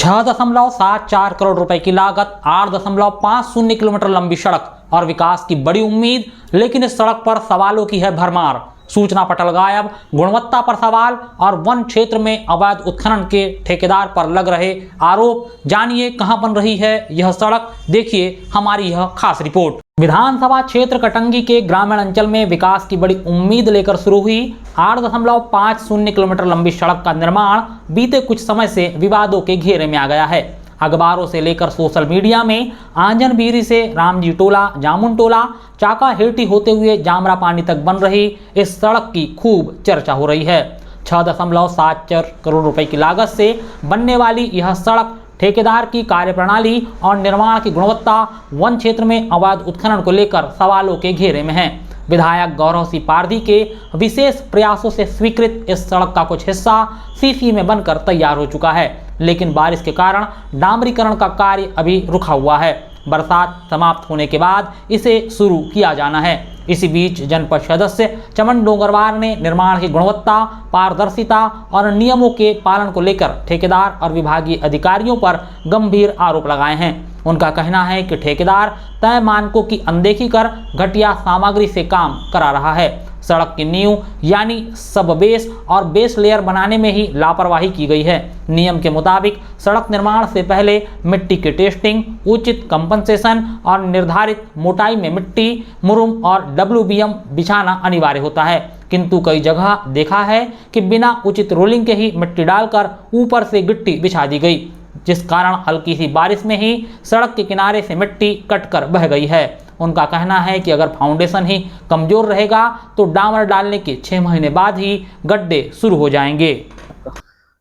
6.74 करोड़ रुपए की लागत, 8.50 किलोमीटर लंबी सड़क और विकास की बड़ी उम्मीद, लेकिन इस सड़क पर सवालों की है भरमार। सूचना पटल गायब, गुणवत्ता पर सवाल और वन क्षेत्र में अवैध उत्खनन के ठेकेदार पर लग रहे आरोप। जानिए कहां बन रही है यह सड़क, देखिए हमारी यह खास रिपोर्ट। विधानसभा क्षेत्र कटंगी के ग्रामीण अंचल में विकास की बड़ी उम्मीद लेकर शुरू हुई 8.50 किलोमीटर लंबी सड़क का निर्माण बीते कुछ समय से विवादों के घेरे में आ गया है। अखबारों से लेकर सोशल मीडिया में आंजन बीरी से रामजी टोला, जामुन टोला, चाका हेटी होते हुए जामरा पानी तक बन रही इस सड़क की खूब चर्चा हो रही है। 6.74 करोड़ रुपए की लागत से बनने वाली यह सड़क ठेकेदार की कार्यप्रणाली और निर्माण की गुणवत्ता, वन क्षेत्र में अवैध उत्खनन को लेकर सवालों के घेरे में है। विधायक गौरव सिंह पारधी के विशेष प्रयासों से स्वीकृत इस सड़क का कुछ हिस्सा सीसी में बनकर तैयार हो चुका है, लेकिन बारिश के कारण डामरीकरण का कार्य अभी रुका हुआ है। बरसात समाप्त होने के बाद इसे शुरू किया जाना है। इसी बीच जनपद सदस्य चमन डोंगरवार ने निर्माण की गुणवत्ता, पारदर्शिता और नियमों के पालन को लेकर ठेकेदार और विभागीय अधिकारियों पर गंभीर आरोप लगाए हैं। उनका कहना है कि ठेकेदार तय मानकों की अनदेखी कर घटिया सामग्री से काम करा रहा है। सड़क की नींव यानी सब बेस और बेस लेयर बनाने में ही लापरवाही की गई है। नियम के मुताबिक सड़क निर्माण से पहले मिट्टी की टेस्टिंग, उचित कंपनसेशन और निर्धारित मोटाई में मिट्टी, मुरुम और WBM बिछाना अनिवार्य होता है, किंतु कई जगह देखा है कि बिना उचित रोलिंग के ही मिट्टी डालकर ऊपर से गिट्टी बिछा दी गई, जिस कारण हल्की सी बारिश में ही सड़क के किनारे से मिट्टी कटकर बह गई है। उनका कहना है कि अगर फाउंडेशन ही कमजोर रहेगा तो डामर डालने के 6 महीने बाद ही गड्ढे शुरू हो जाएंगे।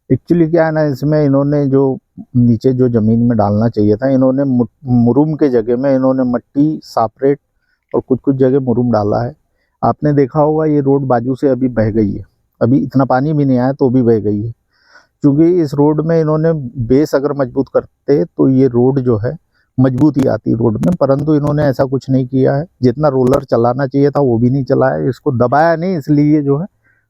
एक्चुअली क्या है ना, इसमें इन्होंने जो नीचे जो जमीन में डालना चाहिए था, इन्होंने मुरुम के जगह में इन्होंने मट्टी, सापरेट और कुछ जगह मुरुम डाला है। आपने देखा होगा ये रोड बाजू से अभी बह गई है, अभी इतना पानी भी नहीं आया तो भी बह गई है। क्योंकि इस रोड में इन्होंने बेस अगर मजबूत करते तो ये रोड जो है मजबूती आती रोड में, परंतु इन्होंने ऐसा कुछ नहीं किया है। जितना रोलर चलाना चाहिए था वो भी नहीं चलाया, इसको दबाया नहीं, इसलिए जो है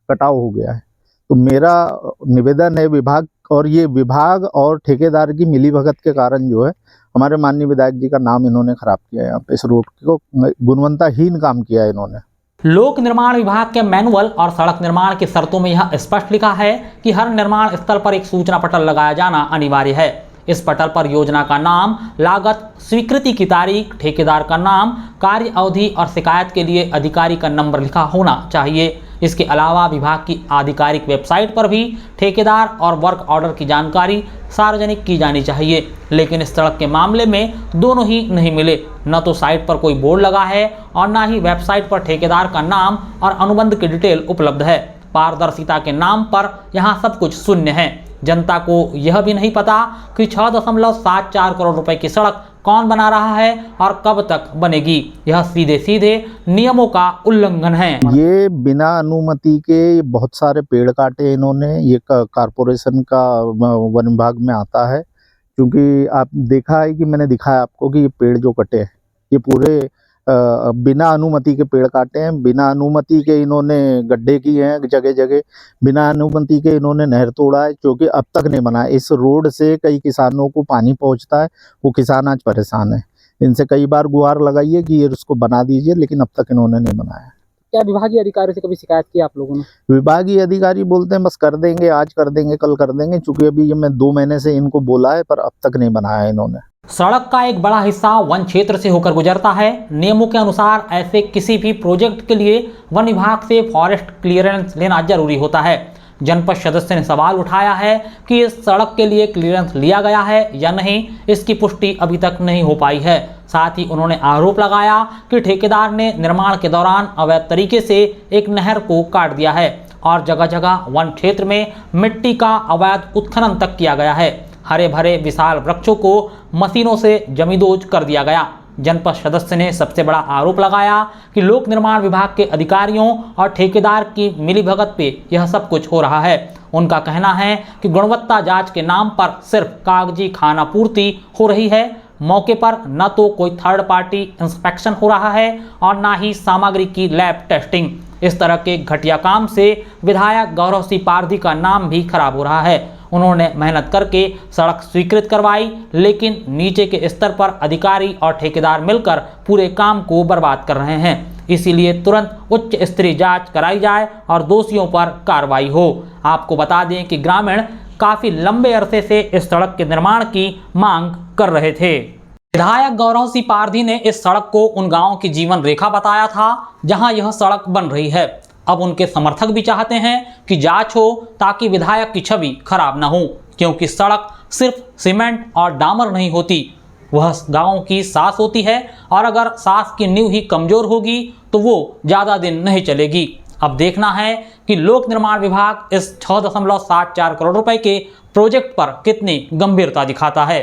कटाव हो गया है। तो मेरा निवेदन है विभाग, और ये विभाग और ठेकेदार की मिलीभगत के कारण जो है हमारे माननीय विधायक जी का नाम इन्होंने खराब किया है। यहाँ पे इस रोड को गुणवत्ताहीन काम किया है इन्होंने। लोक निर्माण विभाग के मैनुअल और सड़क निर्माण की शर्तों में यह स्पष्ट लिखा है कि हर निर्माण स्थल पर एक सूचना पटल लगाया जाना अनिवार्य है। इस पटल पर योजना का नाम, लागत, स्वीकृति की तारीख, ठेकेदार का नाम, कार्य अवधि और शिकायत के लिए अधिकारी का नंबर लिखा होना चाहिए। इसके अलावा विभाग की आधिकारिक वेबसाइट पर भी ठेकेदार और वर्क ऑर्डर की जानकारी सार्वजनिक की जानी चाहिए, लेकिन इस सड़क के मामले में दोनों ही नहीं मिले। न तो साइट पर कोई बोर्ड लगा है और न ही वेबसाइट पर ठेकेदार का नाम और अनुबंध की डिटेल उपलब्ध है। पारदर्शिता के नाम पर यहाँ सब कुछ शून्य है। जनता को यह भी नहीं पता कि 6.74 करोड़ रुपए की सड़क कौन बना रहा है और कब तक बनेगी। यह सीधे सीधे नियमों का उल्लंघन है। ये बिना अनुमति के बहुत सारे पेड़ काटे इन्होंने। ये कारपोरेशन का वन विभाग में आता है, क्योंकि आप देखा है कि मैंने दिखाया आपको कि ये पेड़ जो कटे हैं ये पूरे बिना अनुमति के पेड़ काटे हैं। बिना अनुमति के इन्होंने गड्ढे किए हैं जगह जगह। बिना अनुमति के इन्होंने नहर तोड़ा है, जो कि अब तक नहीं बना। इस रोड से कई किसानों को पानी पहुंचता है, वो किसान आज परेशान है। इनसे कई बार गुहार लगाई है कि ये इसको बना दीजिए, लेकिन अब तक इन्होंने नहीं बनाया। क्या विभागीय अधिकारी से कभी शिकायत की आप लोगों ने? विभागीय अधिकारी बोलते हैं बस कर देंगे, आज कर देंगे, कल कर देंगे। चूंकि अभी ये मैं 2 महीने से इनको बोला है, पर अब तक नहीं बनाया इन्होंने। सड़क का एक बड़ा हिस्सा वन क्षेत्र से होकर गुजरता है। नियमों के अनुसार ऐसे किसी भी प्रोजेक्ट के लिए वन विभाग से फॉरेस्ट क्लियरेंस लेना जरूरी होता है। जनपद सदस्य ने सवाल उठाया है कि इस सड़क के लिए क्लियरेंस लिया गया है या नहीं, इसकी पुष्टि अभी तक नहीं हो पाई है। साथ ही उन्होंने आरोप लगाया कि ठेकेदार ने निर्माण के दौरान अवैध तरीके से एक नहर को काट दिया है और जगह जगह वन क्षेत्र में मिट्टी का अवैध उत्खनन तक किया गया है। हरे भरे विशाल वृक्षों को मशीनों से जमींदोज कर दिया गया। जनपद सदस्य ने सबसे बड़ा आरोप लगाया कि लोक निर्माण विभाग के अधिकारियों और ठेकेदार की मिलीभगत पे यह सब कुछ हो रहा है। उनका कहना है कि गुणवत्ता जांच के नाम पर सिर्फ कागजी खाना पूर्ति हो रही है। मौके पर न तो कोई थर्ड पार्टी इंस्पेक्शन हो रहा है और न ही सामग्री की लैब टेस्टिंग। इस तरह के घटिया काम से विधायक गौरव सिंह पारधी का नाम भी खराब हो रहा है। उन्होंने मेहनत करके सड़क स्वीकृत करवाई, लेकिन नीचे के स्तर पर अधिकारी और ठेकेदार मिलकर पूरे काम को बर्बाद कर रहे हैं। इसीलिए तुरंत उच्च स्तरीय जांच कराई जाए और दोषियों पर कार्रवाई हो। आपको बता दें कि ग्रामीण काफी लंबे अरसे से इस सड़क के निर्माण की मांग कर रहे थे। विधायक गौरव सिंह पारधी ने इस सड़क को उन गांवों की जीवन रेखा बताया था जहां यह सड़क बन रही है। अब उनके समर्थक भी चाहते हैं कि जांच हो ताकि विधायक की छवि खराब ना हो, क्योंकि सड़क सिर्फ सीमेंट और डामर नहीं होती, वह गांव की सांस होती है और अगर सांस की नींव ही कमजोर होगी तो वो ज़्यादा दिन नहीं चलेगी। अब देखना है कि लोक निर्माण विभाग इस 6.74 करोड़ रुपए के प्रोजेक्ट पर कितनी गंभीरता दिखाता है।